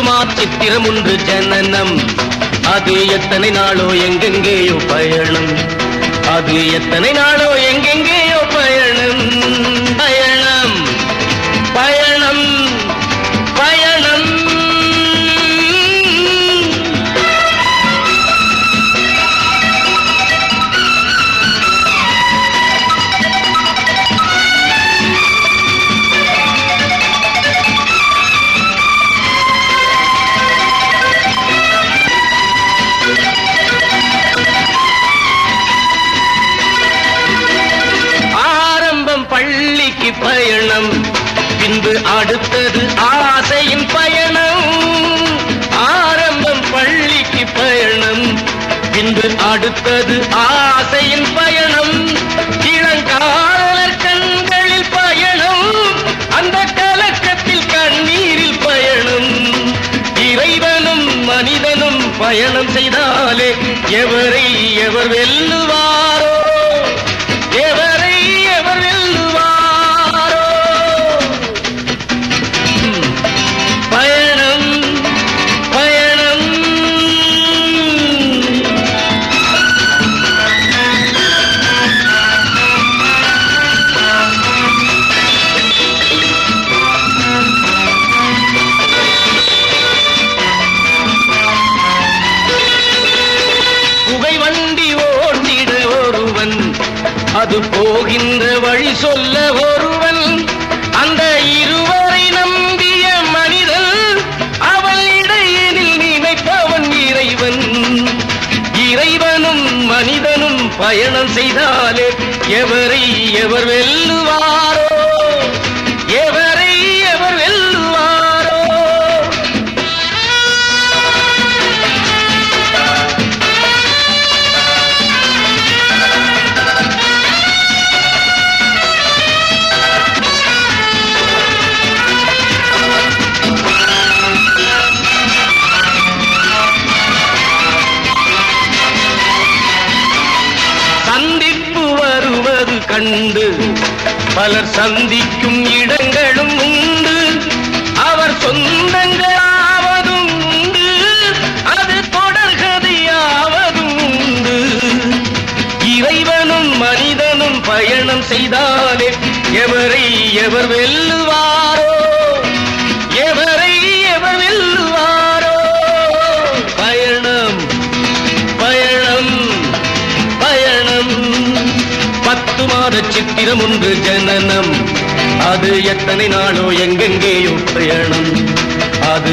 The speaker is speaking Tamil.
சித்திரம் ஒன்று ஜனனம். அது எத்தனை நாளோ எங்கெங்கேயோ பயணம். அது எத்தனை நாளோ எங்கெங்கேயோ பயணம். பயணம் பயணம் பயணம். பள்ளிக்கு பயணம், பின்பு அடுத்தது ஆசையின் பயணம். ஆரம்பம் பள்ளிக்கு பயணம், பின்பு அடுத்தது ஆசையின் பயணம். இளங்காலர் கண்களில் பயணம், அந்த கலக்கத்தில் கண்ணீரில் பயணம். இறைவனும் மனிதனும் பயணம் செய்தாலே எவரை எவர் வெல்லுவாரோ, எவரை எவர் வெல்லுவாரோ. பயணம் பயணம். புகை வண்டி ஓட்டிட ஒருவன், அது போகின்ற வழி சொல்ல ஒருவன். அந்த இருவரை நம்பிய மனிதன், அவள் இடையினில் நினைப்பவன் இறைவன். இறைவனும் மனிதனும் பயணம் செய்தாலே எவரை எவர் வெல்லுவாரோ, எவரை எவர் வெல்லுவாரோ. சந்திப்பு வருவது கண்டு பலர் சந்திக்கும் இடங்களும் உண்டு. அவர் சொந்தங்களாவதும் உண்டு, அது தொடர்கதையாவதும் உண்டு. இறைவனும் மனிதனும் பயணம் செய்தாலே எவரை எவர் வெல்லுவாரோ, எவரை எவர் வெல்லுவாரோ. பயணம் பயணம் பயணம். 10 மாத சித்திரம் ஒன்று ஜனனம். அது எத்தனை நாளோ எங்கெங்கேயோ பயணம். அது